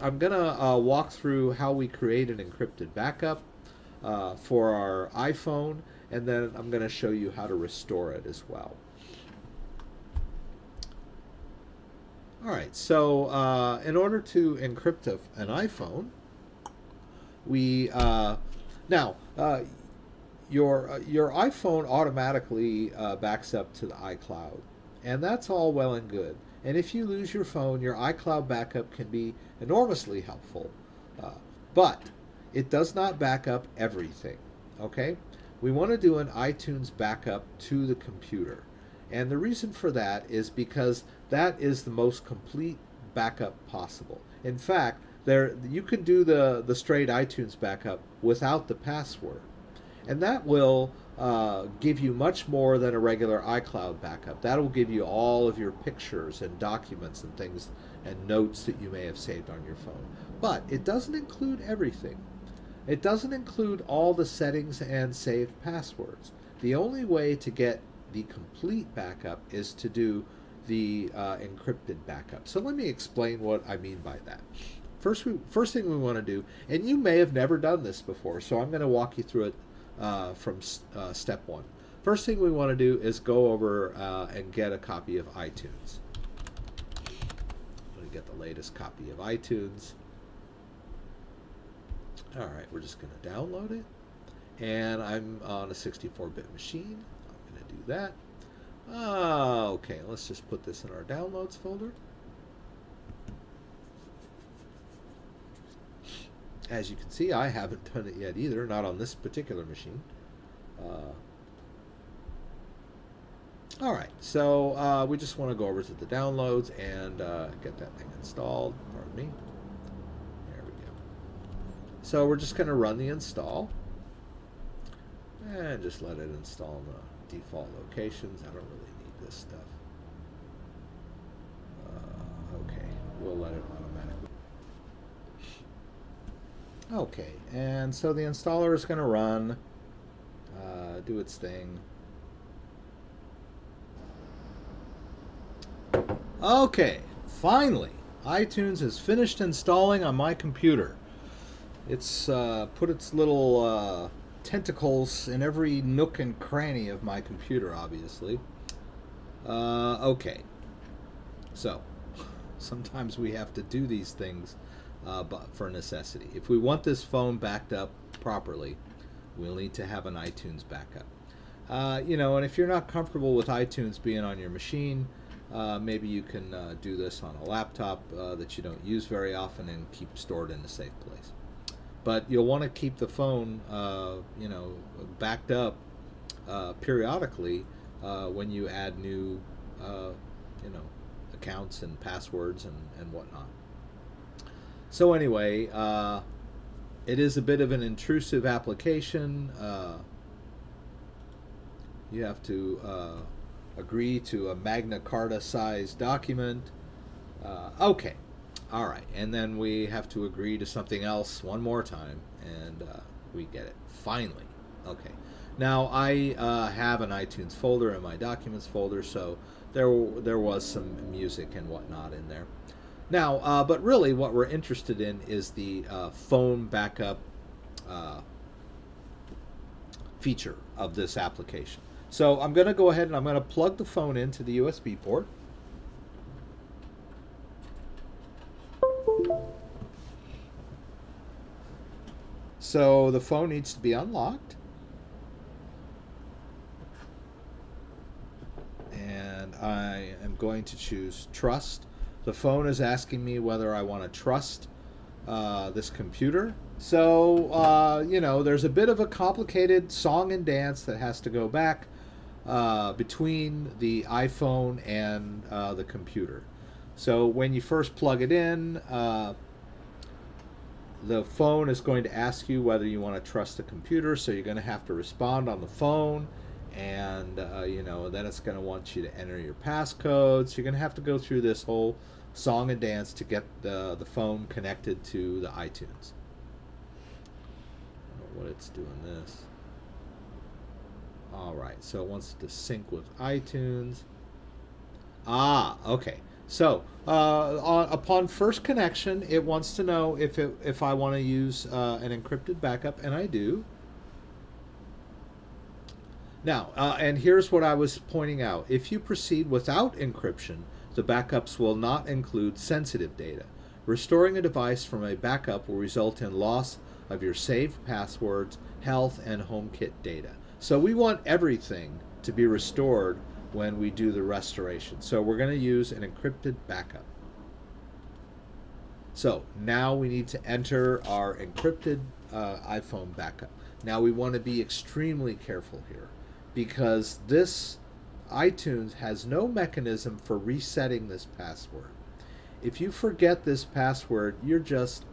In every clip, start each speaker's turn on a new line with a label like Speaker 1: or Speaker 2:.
Speaker 1: I'm gonna walk through how we create an encrypted backup for our iPhone, and then I'm gonna show you how to restore it as well. All right, so in order to encrypt an iPhone, we now your iPhone automatically backs up to the iCloud, and that's all well and good. And if you lose your phone, your iCloud backup can be enormously helpful, uh, but it does not back up everything. Okay, we want to do an iTunes backup to the computer, and the reason for that is because that is the most complete backup possible. In fact, there you can do the straight iTunes backup without the password, and that will give you much more than a regular iCloud backup. That will give you all of your pictures and documents and things and notes that you may have saved on your phone. But it doesn't include everything. It doesn't include all the settings and saved passwords. The only way to get the complete backup is to do the encrypted backup. So let me explain what I mean by that. First thing we want to do, and you may have never done this before, so I'm going to walk you through it from step one. First thing we want to do is go over and get a copy of iTunes. I'm going to get the latest copy of iTunes. All right, we're just going to download it, and I'm on a 64-bit machine. I'm going to do that. Okay, let's just put this in our downloads folder. As you can see, I haven't done it yet either, not on this particular machine. All right, so we just want to go over to the downloads and get that thing installed. Pardon me. There we go. So we're just going to run the install and just let it install in the default locations. I don't really need this stuff. Okay, we'll let it automatically. Okay, and so the installer is going to run, do its thing. Okay, finally, iTunes has finished installing on my computer. It's put its little tentacles in every nook and cranny of my computer, obviously. Okay, so sometimes we have to do these things but for necessity. If we want this phone backed up properly, we'll need to have an iTunes backup. You know, and if you're not comfortable with iTunes being on your machine, maybe you can do this on a laptop that you don't use very often and keep stored in a safe place. But you'll want to keep the phone, you know, backed up periodically when you add new, you know, accounts and passwords and whatnot. So anyway, it is a bit of an intrusive application. You have to agree to a Magna Carta size document. Okay, all right, and then we have to agree to something else one more time, and we get it finally. Okay, now I have an iTunes folder in my documents folder, so there was some music and whatnot in there. Now, but really what we're interested in is the phone backup feature of this application. So I'm going to go ahead and I'm going to plug the phone into the USB port. So the phone needs to be unlocked. And I am going to choose Trust. The phone is asking me whether I want to trust this computer. So, you know, there's a bit of a complicated song and dance that has to go back between the iPhone and the computer. So when you first plug it in, the phone is going to ask you whether you want to trust the computer, so you're going to have to respond on the phone, and you know, then it's going to want you to enter your passcode. So you're going to have to go through this whole song and dance to get the phone connected to the iTunes. I don't know what it's doing this. All right, so it wants to sync with iTunes. Ah, okay. So upon first connection, it wants to know if I want to use an encrypted backup, and I do. Now, and here's what I was pointing out. If you proceed without encryption, the backups will not include sensitive data. Restoring a device from a backup will result in loss of your saved passwords, health, and HomeKit data. So we want everything to be restored when we do the restoration. So we're going to use an encrypted backup. So now we need to enter our encrypted iPhone backup. Now we want to be extremely careful here, because this iTunes has no mechanism for resetting this password. If you forget this password, you're just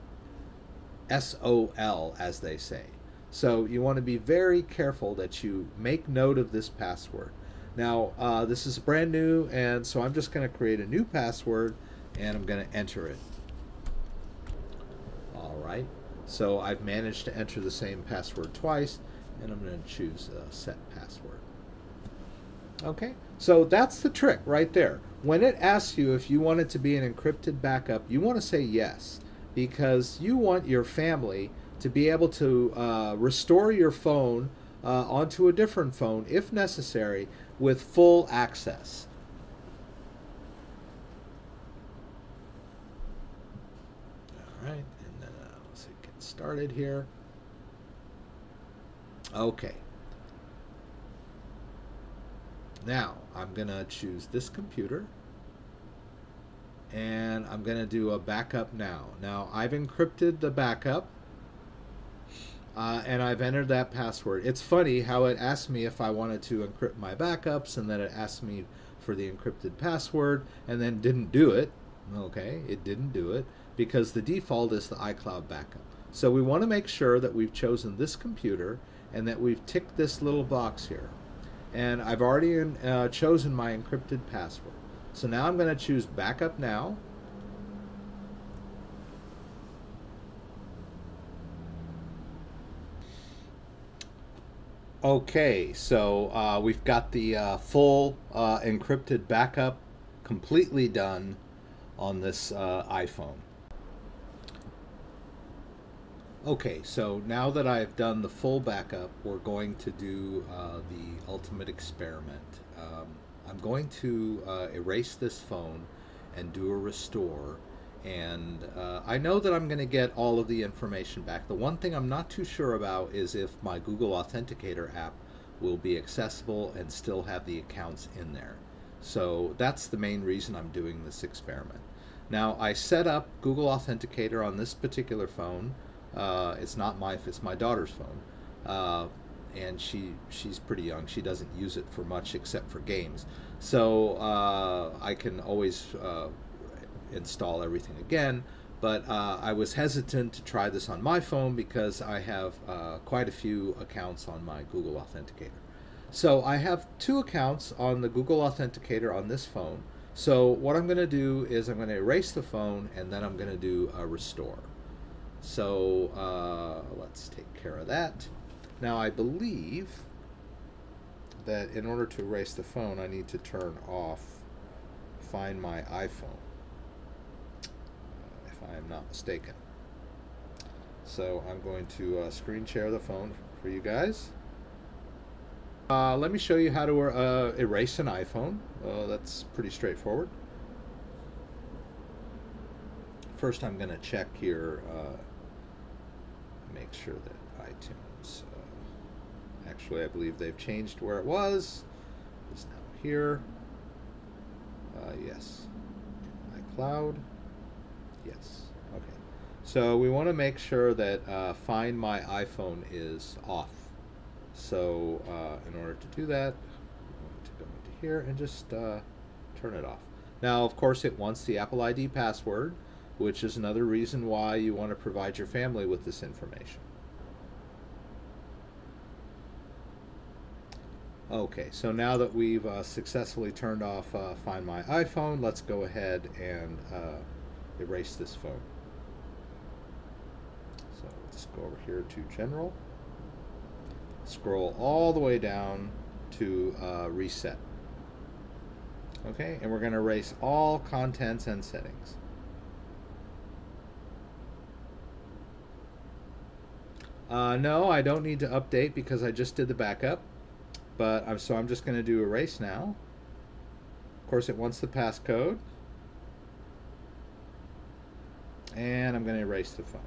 Speaker 1: SOL, as they say. So you want to be very careful that you make note of this password. Now, this is brand new, and so I'm just going to create a new password, and I'm going to enter it. All right. So I've managed to enter the same password twice, and I'm going to choose set password. Okay, so that's the trick right there. When it asks you if you want it to be an encrypted backup, you want to say yes, because you want your family to be able to restore your phone onto a different phone, if necessary, with full access. All right, and then let's get started here. Okay. Now, I'm going to choose this computer, and I'm going to do a backup now. Now, I've encrypted the backup, and I've entered that password. It's funny how it asked me if I wanted to encrypt my backups, and then it asked me for the encrypted password, and then didn't do it. Okay, it didn't do it, because the default is the iCloud backup. So we want to make sure that we've chosen this computer, and that we've ticked this little box here. And I've already chosen my encrypted password. So now I'm going to choose backup now. Okay, so we've got the full encrypted backup completely done on this iPhone. Okay, so now that I've done the full backup, we're going to do the ultimate experiment. I'm going to erase this phone and do a restore, and I know that I'm going to get all of the information back. The one thing I'm not too sure about is if my Google Authenticator app will be accessible and still have the accounts in there. So that's the main reason I'm doing this experiment. Now, I set up Google Authenticator on this particular phone. It's my daughter's phone, and she's pretty young. She doesn't use it for much except for games. So I can always install everything again. But I was hesitant to try this on my phone because I have quite a few accounts on my Google Authenticator. So I have 2 accounts on the Google Authenticator on this phone. So what I'm going to do is I'm going to erase the phone, and then I'm going to do a restore. So let's take care of that. Now, I believe that in order to erase the phone, I need to turn off Find My iPhone, if I am not mistaken. So I'm going to screen share the phone for you guys. Let me show you how to erase an iPhone. That's pretty straightforward. First, I'm going to check here, make sure that iTunes, actually I believe they've changed where it was. It's now here. Yes. iCloud. Yes. Okay. So we want to make sure that Find My iPhone is off. So in order to do that, I'm going to go into here and just turn it off. Now, of course, it wants the Apple ID password, which is another reason why you want to provide your family with this information. Okay, so now that we've successfully turned off Find My iPhone, let's go ahead and erase this phone. So let's go over here to General, scroll all the way down to Reset. Okay, and we're going to erase all contents and settings. No, I don't need to update because I just did the backup. But I'm just going to do erase now. Of course, it wants the passcode. And I'm going to erase the phone.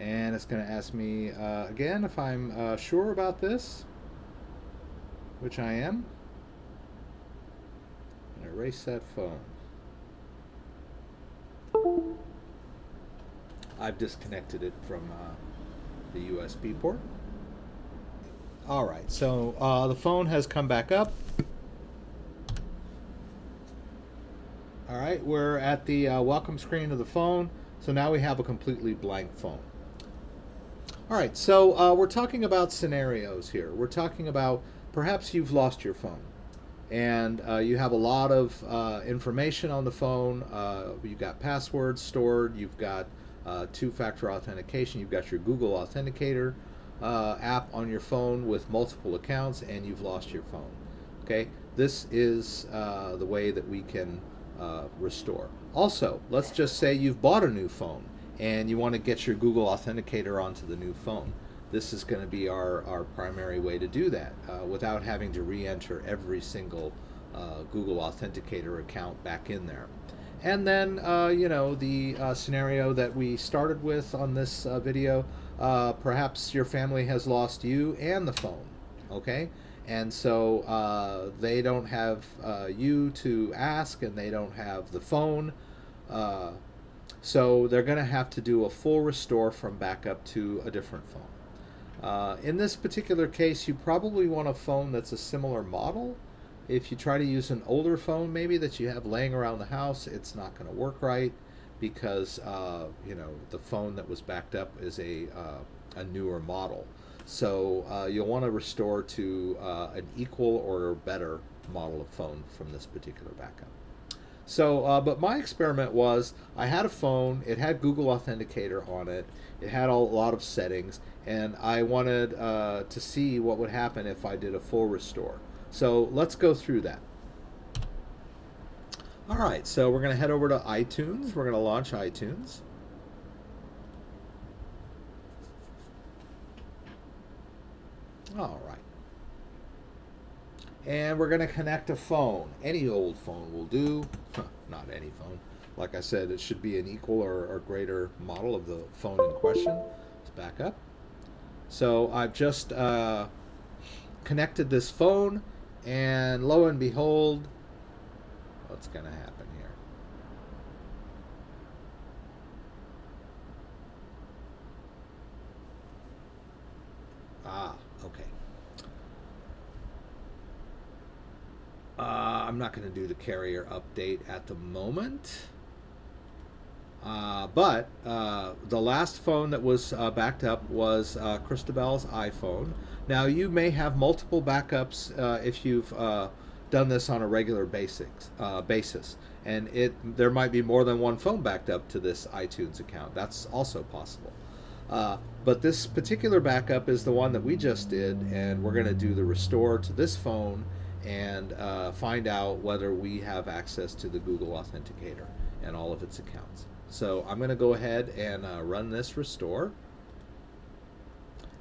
Speaker 1: And it's going to ask me again if I'm sure about this, which I am. I'm going to erase that phone. I've disconnected it from the USB port. All right, so the phone has come back up. All right, we're at the welcome screen of the phone. So now we have a completely blank phone. All right, so we're talking about scenarios here. We're talking about perhaps you've lost your phone and you have a lot of information on the phone. You've got passwords stored. You've got two-factor authentication. You've got your Google Authenticator app on your phone with multiple accounts, and you've lost your phone. Okay, this is the way that we can restore. Also, let's just say you've bought a new phone and you want to get your Google Authenticator onto the new phone. This is going to be our primary way to do that without having to re-enter every single Google Authenticator account back in there. And then, you know, the scenario that we started with on this video, perhaps your family has lost you and the phone, okay? And so they don't have you to ask, and they don't have the phone. So they're going to have to do a full restore from backup to a different phone. In this particular case, you probably want a phone that's a similar model. If you try to use an older phone maybe that you have laying around the house, it's not going to work right because you know, the phone that was backed up is a newer model. So you'll want to restore to an equal or better model of phone from this particular backup. So, but my experiment was, I had a phone, it had Google Authenticator on it, it had a lot of settings, and I wanted to see what would happen if I did a full restore. So let's go through that. All right, so we're going to head over to iTunes. We're going to launch iTunes. All right. And we're going to connect a phone. Any old phone will do. Not any phone. Like I said, it should be an equal or greater model of the phone in question. Let's back up. So I've just connected this phone, and lo and behold, what's going to happen here? Ah, okay. I'm not going to do the carrier update at the moment. But the last phone that was backed up was Christabel's iPhone. Now, you may have multiple backups if you've done this on a regular basis. And there might be more than one phone backed up to this iTunes account. That's also possible. But this particular backup is the one that we just did, and we're going to do the restore to this phone and find out whether we have access to the Google Authenticator and all of its accounts. So I'm going to go ahead and run this restore.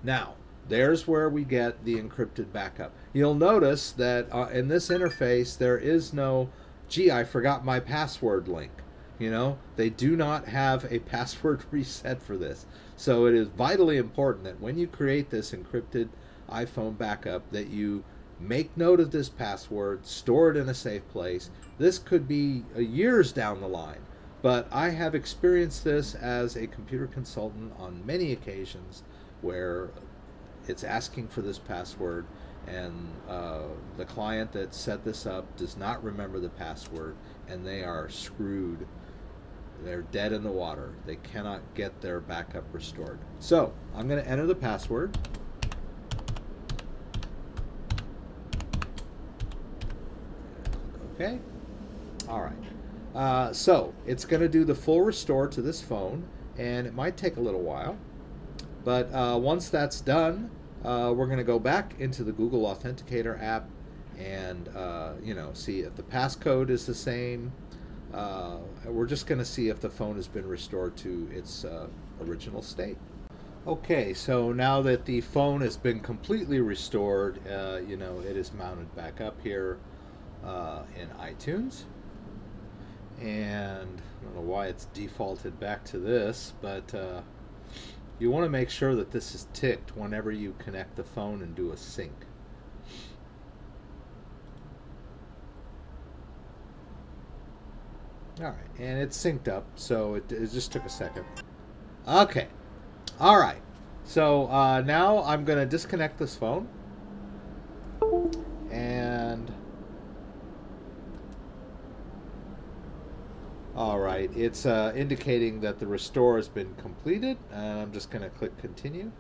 Speaker 1: Now, there's where we get the encrypted backup. You'll notice that in this interface there is no, gee, I forgot my password link. You know, they do not have a password reset for this. So it is vitally important that when you create this encrypted iPhone backup that you make note of this password, store it in a safe place. This could be years down the line, but I have experienced this as a computer consultant on many occasions where it's asking for this password, and the client that set this up does not remember the password, and they are screwed. They're dead in the water. They cannot get their backup restored. So I'm going to enter the password. Okay. All right. So it's going to do the full restore to this phone, and it might take a little while. But once that's done, we're going to go back into the Google Authenticator app, and see if the passcode is the same. We're just going to see if the phone has been restored to its original state. Okay, so now that the phone has been completely restored, it is mounted back up here in iTunes. And I don't know why it's defaulted back to this, but you want to make sure that this is ticked whenever you connect the phone and do a sync. Alright, and it's synced up, so it just took a second. Okay, alright, so now I'm going to disconnect this phone, and alright, it's indicating that the restore has been completed, and I'm just going to click continue.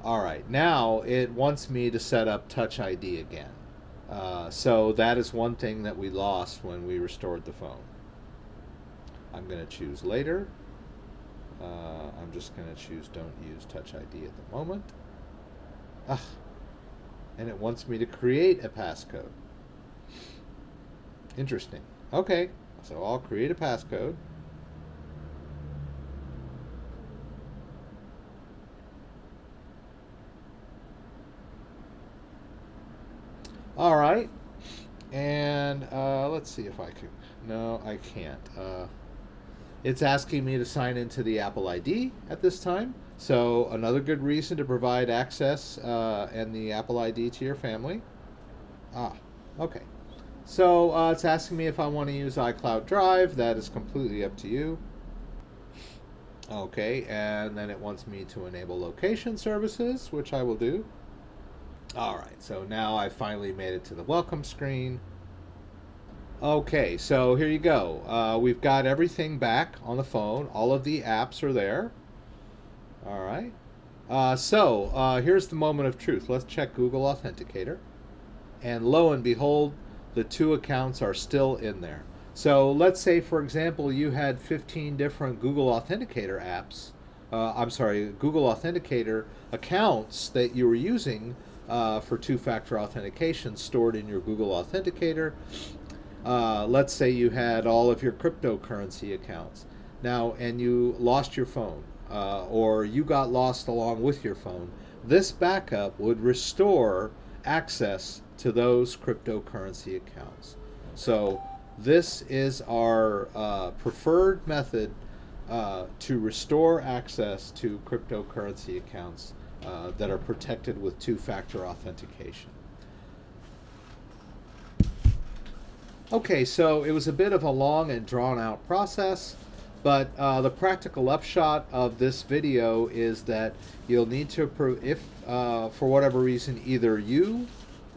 Speaker 1: Alright, now it wants me to set up Touch ID again. So that is one thing that we lost when we restored the phone. I'm going to choose later. I'm just going to choose don't use Touch ID at the moment. And it wants me to create a passcode. Interesting. Okay, so I'll create a passcode. All right, and let's see if I can. No, I can't. It's asking me to sign into the Apple ID at this time. So another good reason to provide access and the Apple ID to your family. Okay. So it's asking me if I want to use iCloud Drive. That is completely up to you. Okay, and then it wants me to enable location services, which I will do. Alright, so now I finally made it to the welcome screen. Okay, so here you go. We've got everything back on the phone. All of the apps are there. Alright. Here's the moment of truth. Let's check Google Authenticator. And lo and behold, the 2 accounts are still in there. So let's say, for example, you had 15 different Google Authenticator apps. Google Authenticator accounts that you were using for 2-factor authentication stored in your Google Authenticator. Let's say you had all of your cryptocurrency accounts now, and you lost your phone, or you got lost along with your phone. This backup would restore access to those cryptocurrency accounts. So this is our preferred method to restore access to cryptocurrency accounts that are protected with 2-factor authentication. Okay, so it was a bit of a long and drawn-out process, but the practical upshot of this video is that you'll need to, for whatever reason, either you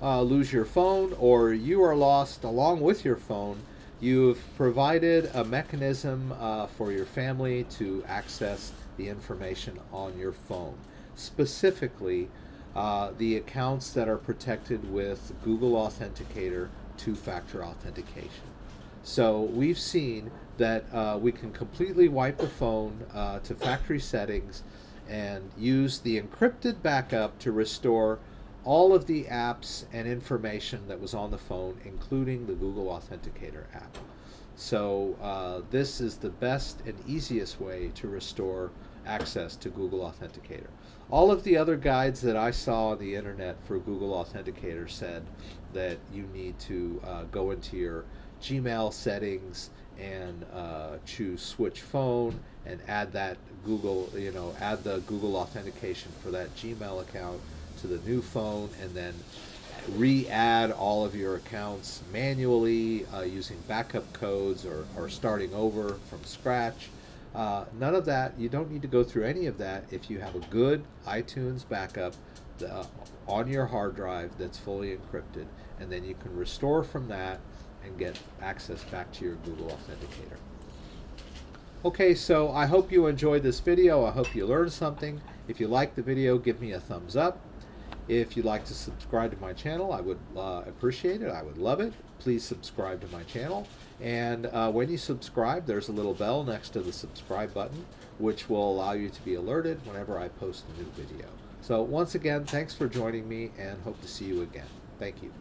Speaker 1: lose your phone or you are lost along with your phone, you've provided a mechanism for your family to access the information on your phone. Specifically, the accounts that are protected with Google Authenticator 2-factor authentication. So we've seen that we can completely wipe the phone to factory settings and use the encrypted backup to restore all of the apps and information that was on the phone, including the Google Authenticator app. So this is the best and easiest way to restore access to Google Authenticator. All of the other guides that I saw on the internet for Google Authenticator said that you need to go into your Gmail settings and choose switch phone and add that add the Google authentication for that Gmail account to the new phone, and then re-add all of your accounts manually using backup codes or starting over from scratch. None of that. You don't need to go through any of that if you have a good iTunes backup on your hard drive that's fully encrypted, and then you can restore from that and get access back to your Google Authenticator. Okay, so I hope you enjoyed this video. I hope you learned something. If you liked the video, give me a thumbs up. If you'd like to subscribe to my channel, I would appreciate it. I would love it. Please subscribe to my channel. And when you subscribe, there's a little bell next to the subscribe button, which will allow you to be alerted whenever I post a new video. So once again, thanks for joining me, and hope to see you again. Thank you.